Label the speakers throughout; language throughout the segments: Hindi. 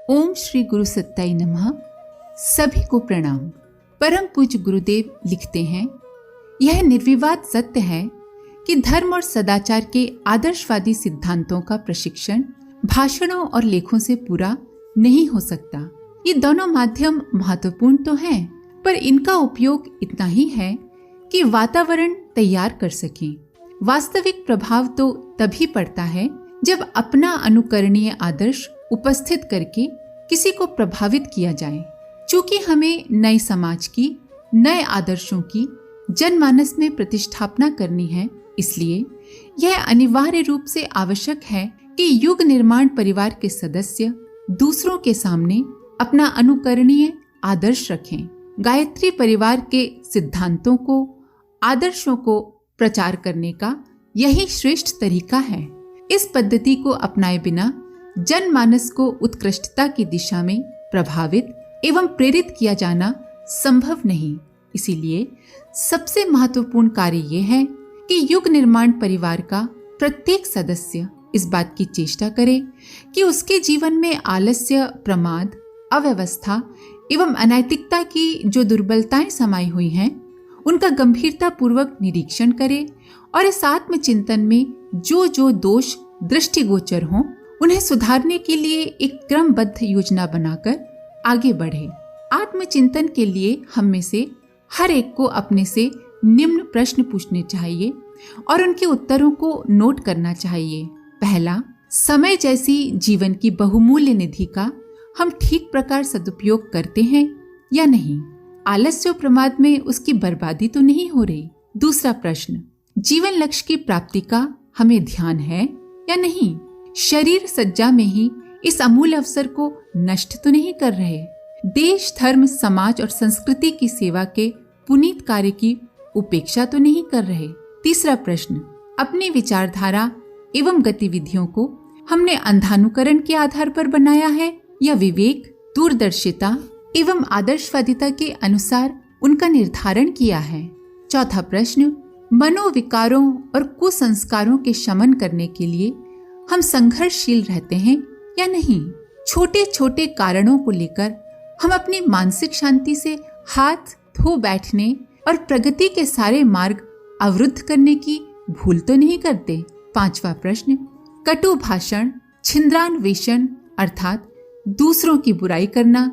Speaker 1: ओम श्री गुरु सत्ताई नमः। सभी को प्रणाम। परम पूज्य गुरुदेव लिखते हैं, यह निर्विवाद सत्य है कि धर्म और सदाचार के आदर्शवादी सिद्धांतों का प्रशिक्षण भाषणों और लेखों से पूरा नहीं हो सकता। ये दोनों माध्यम महत्वपूर्ण तो हैं, पर इनका उपयोग इतना ही है कि वातावरण तैयार कर सकें। वास्तविक प्रभाव तो तभी पड़ता है जब अपना अनुकरणीय आदर्श उपस्थित करके किसी को प्रभावित किया जाए। चूंकि हमें नए समाज की, नए आदर्शों की जनमानस में प्रतिष्ठापना करनी है, इसलिए यह अनिवार्य रूप से आवश्यक है कि युग निर्माण परिवार के सदस्य दूसरों के सामने अपना अनुकरणीय आदर्श रखें। गायत्री परिवार के सिद्धांतों को, आदर्शों को प्रचार करने का यही श्रेष्ठ तरीका है। इस पद्धति को अपनाए बिना जनमानस को उत्कृष्टता की दिशा में प्रभावित एवं प्रेरित किया जाना संभव नहीं। इसीलिए सबसे महत्वपूर्ण कार्य ये है कि युग निर्माण परिवार का प्रत्येक सदस्य इस बात की चेष्टा करे कि उसके जीवन में आलस्य, प्रमाद, अव्यवस्था एवं अनैतिकता की जो दुर्बलताएं समाई हुई हैं, उनका गंभीरता पूर्वक निरीक्षण करे और इस आत्मचिंतन में जो जो दोष दृष्टिगोचर हों, उन्हें सुधारने के लिए एक क्रमबद्ध योजना बनाकर आगे बढ़े। आत्मचिंतन के लिए हम में से हर एक को अपने से निम्न प्रश्न पूछने चाहिए और उनके उत्तरों को नोट करना चाहिए। पहला, समय जैसी जीवन की बहुमूल्य निधि का हम ठीक प्रकार सदुपयोग करते हैं या नहीं? आलस्य और प्रमाद में उसकी बर्बादी तो नहीं हो रही? दूसरा प्रश्न, जीवन लक्ष्य की प्राप्ति का हमें ध्यान है या नहीं? शरीर सज्जा में ही इस अमूल्य अवसर को नष्ट तो नहीं कर रहे? देश, धर्म, समाज और संस्कृति की सेवा के पुनीत कार्य की उपेक्षा तो नहीं कर रहे? तीसरा प्रश्न, अपनी विचारधारा एवं गतिविधियों को हमने अंधानुकरण के आधार पर बनाया है या विवेक, दूरदर्शिता एवं आदर्शवादिता के अनुसार उनका निर्धारण किया है? चौथा प्रश्न, मनोविकारों और कुसंस्कारों के शमन करने के लिए हम संघर्षशील रहते हैं या नहीं? छोटे छोटे कारणों को लेकर हम अपनी मानसिक शांति से हाथ धो बैठने और प्रगति के सारे मार्ग अवरुद्ध करने की भूल तो नहीं करते? पांचवा प्रश्न, कटु भाषण, छिंद्रान्वेषण अर्थात दूसरों की बुराई करना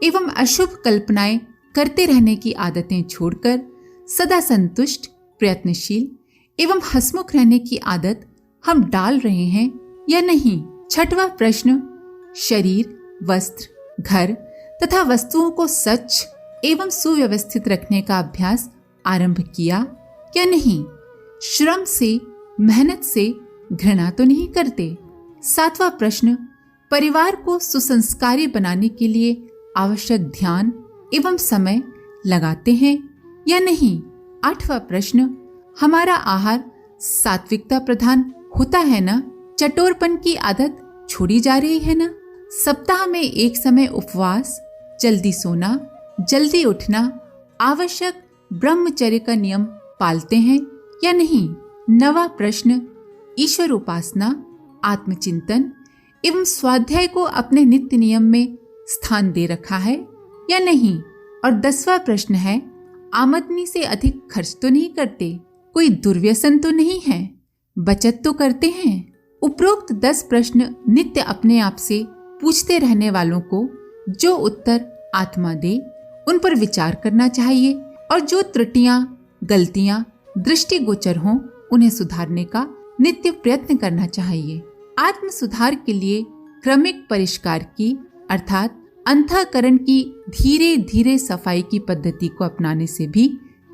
Speaker 1: एवं अशुभ कल्पनाएं करते रहने की आदतें छोड़कर सदा संतुष्ट, प्रयत्नशील एवं हंसमुख रहने की आदत हम डाल रहे हैं या नहीं? छठवां प्रश्न, शरीर, वस्त्र, घर तथा वस्तुओं को स्वच्छ एवं सुव्यवस्थित रखने का अभ्यास आरंभ किया या नहीं? श्रम से, मेहनत से घृणा तो नहीं करते? सातवां प्रश्न, परिवार को सुसंस्कारी बनाने के लिए आवश्यक ध्यान एवं समय लगाते हैं या नहीं? आठवां प्रश्न, हमारा आहार सात्विकता प्रधान होता है ना? चटोरपन की आदत छोड़ी जा रही है ना? सप्ताह में एक समय उपवास, जल्दी सोना, जल्दी उठना, आवश्यक ब्रह्मचर्य का नियम पालते हैं या नहीं? नवा प्रश्न, ईश्वर उपासना, आत्मचिंतन एवं स्वाध्याय को अपने नित्य नियम में स्थान दे रखा है या नहीं? और 10वां प्रश्न है, आमदनी से अधिक खर्च तो नहीं करते? कोई दुर्व्यसन तो नहीं है? बचत तो करते हैं? उपरोक्त 10 प्रश्न नित्य अपने आप से पूछते रहने वालों को जो उत्तर आत्मा दे, उन पर विचार करना चाहिए और जो त्रुटियां, गलतियां दृष्टिगोचर हों, उन्हें सुधारने का नित्य प्रयत्न करना चाहिए। आत्म सुधार के लिए क्रमिक परिष्कार की अर्थात अंतःकरण की धीरे धीरे सफाई की पद्धति को अपनाने से भी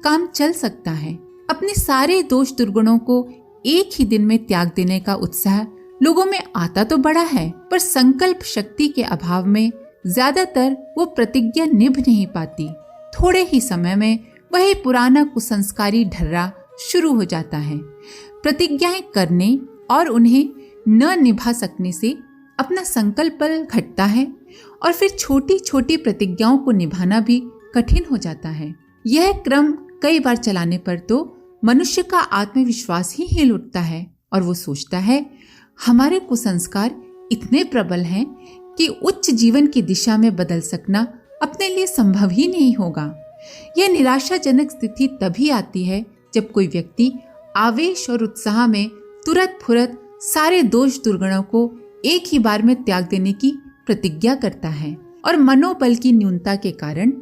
Speaker 1: काम चल सकता है। अपने सारे दोष दुर्गुणों को एक ही दिन में त्याग देने का उत्साह लोगों में आता तो बड़ा है, पर संकल्प शक्ति के अभाव में ज्यादातर वो प्रतिज्ञा निभ नहीं पाती। थोड़े ही समय में वही पुराना कुसंस्कारी ढर्रा शुरू हो जाता है। प्रतिज्ञाएं करने और उन्हें न निभा सकने से अपना संकल्प बल घटता है और फिर छोटी छोटी प्रतिज्ञाओं को निभाना भी कठिन हो जाता है। यह क्रम कई बार चलाने पर तो मनुष्य का आत्मविश्वास ही हिल उठता है और वो सोचता है, हमारे कुसंस्कार इतने प्रबल हैं कि उच्च जीवन की दिशा में बदल सकना अपने लिए संभव ही नहीं होगा। यह निराशाजनक स्थिति तभी आती है जब कोई व्यक्ति आवेश और उत्साह में तुरंत फुरत सारे दोष दुर्गुणों को एक ही बार में त्याग देने की प्रतिज्ञा करता है और मनोबल की न्यूनता के कारण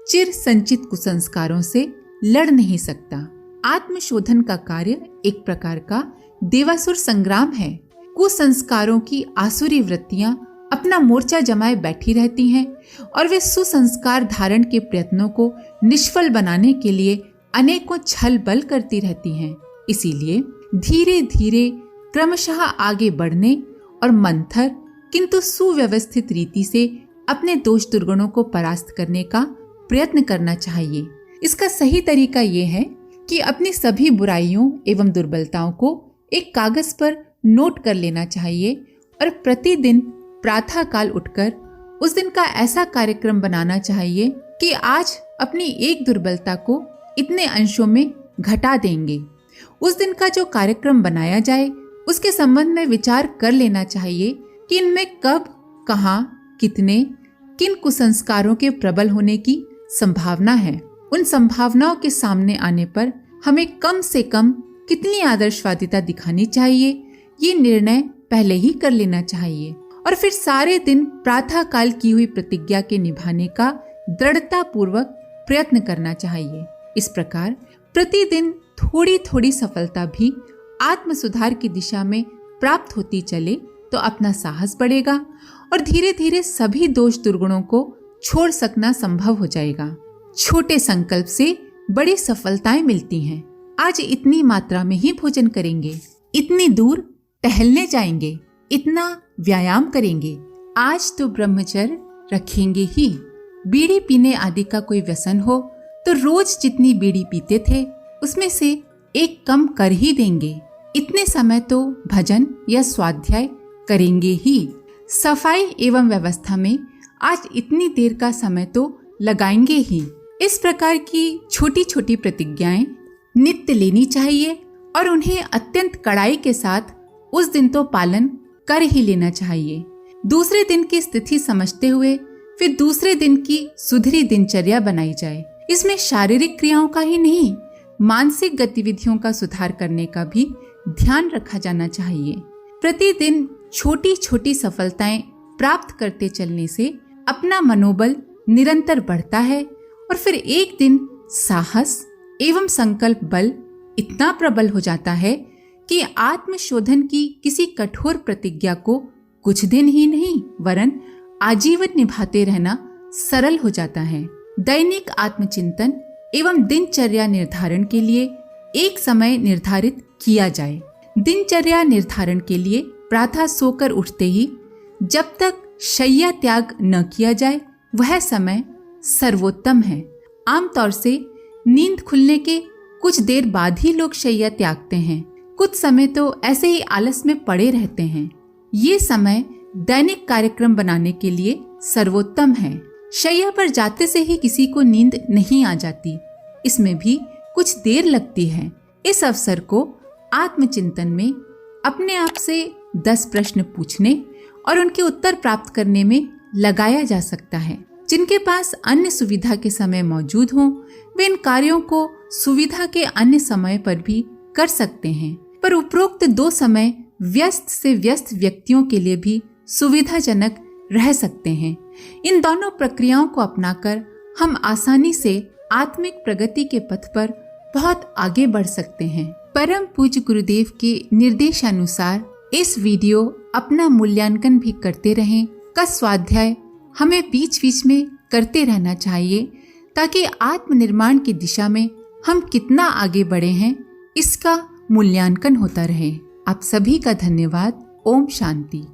Speaker 1: चिर संचित कुसंस्कारों से लड़ नहीं सकता। आत्मशोधन का कार्य एक प्रकार का देवासुर संग्राम है। कुसंस्कारों की आसुरी वृत्तियां अपना मोर्चा जमाए बैठी रहती हैं और वे सुसंस्कार धारण के प्रयत्नों को निष्फल बनाने के लिए अनेकों छल बल करती रहती हैं। इसीलिए धीरे धीरे क्रमशः आगे बढ़ने और मंथर किंतु सुव्यवस्थित रीति से अपने दोष दुर्गुणों को परास्त करने का प्रयत्न करना चाहिए। इसका सही तरीका ये है कि अपनी सभी बुराइयों एवं दुर्बलताओं को एक कागज पर नोट कर लेना चाहिए और प्रतिदिन प्रातः काल उठकर उस दिन का ऐसा कार्यक्रम बनाना चाहिए कि आज अपनी एक दुर्बलता को इतने अंशों में घटा देंगे। उस दिन का जो कार्यक्रम बनाया जाए उसके संबंध में विचार कर लेना चाहिए कि इनमें कब, कहाँ, कितने, किन कुसंस्कारों के प्रबल होने की संभावना है। उन संभावनाओं के सामने आने पर हमें कम से कम कितनी आदर्शवादिता दिखानी चाहिए, ये निर्णय पहले ही कर लेना चाहिए और फिर सारे दिन प्रातः काल की हुई प्रतिज्ञा के निभाने का दृढ़ता पूर्वक प्रयत्न करना चाहिए। इस प्रकार प्रतिदिन थोड़ी थोड़ी सफलता भी आत्म सुधार की दिशा में प्राप्त होती चले तो अपना साहस बढ़ेगा और धीरे धीरे सभी दोष दुर्गुणों को छोड़ सकना संभव हो जाएगा। छोटे संकल्प से बड़ी सफलताएं मिलती हैं। आज इतनी मात्रा में ही भोजन करेंगे, इतनी दूर टहलने जाएंगे, इतना व्यायाम करेंगे, आज तो ब्रह्मचर्य रखेंगे ही। बीड़ी पीने आदि का कोई व्यसन हो तो रोज जितनी बीड़ी पीते थे उसमें से एक कम कर ही देंगे। इतने समय तो भजन या स्वाध्याय करेंगे ही। सफाई एवं व्यवस्था में आज इतनी देर का समय तो लगाएंगे ही। इस प्रकार की छोटी छोटी प्रतिज्ञाएं नित्य लेनी चाहिए और उन्हें अत्यंत कड़ाई के साथ उस दिन तो पालन कर ही लेना चाहिए। दूसरे दिन की स्थिति समझते हुए फिर दूसरे दिन की सुधरी दिनचर्या बनाई जाए। इसमें शारीरिक क्रियाओं का ही नहीं, मानसिक गतिविधियों का सुधार करने का भी ध्यान रखा जाना चाहिए। प्रतिदिन छोटी छोटी सफलताएं प्राप्त करते चलने से अपना मनोबल निरंतर बढ़ता है और फिर एक दिन साहस एवं संकल्प बल इतना प्रबल हो जाता है कि आत्मशोधन की किसी कठोर प्रतिज्ञा को कुछ दिन ही नहीं वरन आजीवन निभाते रहना सरल हो जाता है। दैनिक आत्मचिंतन एवं दिनचर्या निर्धारण के लिए एक समय निर्धारित किया जाए। दिनचर्या निर्धारण के लिए प्रातः सोकर उठते ही जब तक शैया त्याग न किया जाए वह समय सर्वोत्तम है। आमतौर से नींद खुलने के कुछ देर बाद ही लोग शैया त्यागते हैं। कुछ समय तो ऐसे ही आलस में पड़े रहते हैं। ये समय दैनिक कार्यक्रम बनाने के लिए सर्वोत्तम है। शैया पर जाते से ही किसी को नींद नहीं आ जाती, इसमें भी कुछ देर लगती है। इस अवसर को आत्मचिंतन में अपने आप से 10 प्रश्न पूछने और उनके उत्तर प्राप्त करने में लगाया जा सकता है। जिनके पास अन्य सुविधा के समय मौजूद हों वे इन कार्यों को सुविधा के अन्य समय पर भी कर सकते हैं, पर उपरोक्त 2 समय व्यस्त से व्यस्त व्यक्तियों के लिए भी सुविधाजनक रह सकते हैं। इन दोनों प्रक्रियाओं को अपनाकर हम आसानी से आत्मिक प्रगति के पथ पर बहुत आगे बढ़ सकते हैं। परम पूज्य गुरुदेव के निर्देशानुसार इस वीडियो अपना मूल्यांकन भी करते रहें का स्वाध्याय हमें बीच बीच में करते रहना चाहिए ताकि आत्मनिर्माण की दिशा में हम कितना आगे बढ़े हैं इसका मूल्यांकन होता रहे। आप सभी का धन्यवाद। ओम शांति।